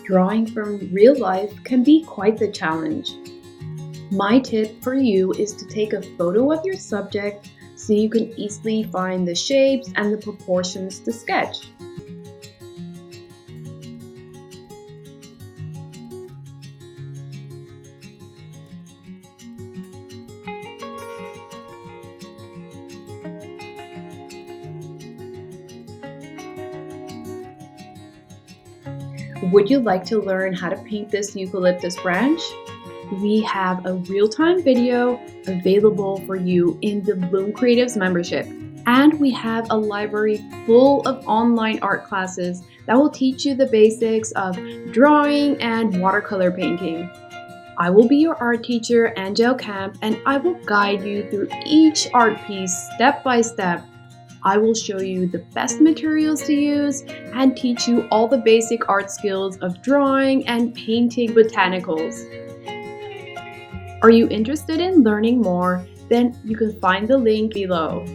Drawing from real life can be quite the challenge. My tip for you is to take a photo of your subject so you can easily find the shapes and the proportions to sketch. Would you like to learn how to paint this eucalyptus branch? We have a real-time video available for you in the Bloom Creatives membership. And we have a library full of online art classes that will teach you the basics of drawing and watercolor painting. I will be your art teacher, Angele Kamp, and I will guide you through each art piece step by step. I will show you the best materials to use and teach you all the basic art skills of drawing and painting botanicals. Are you interested in learning more? Then you can find the link below.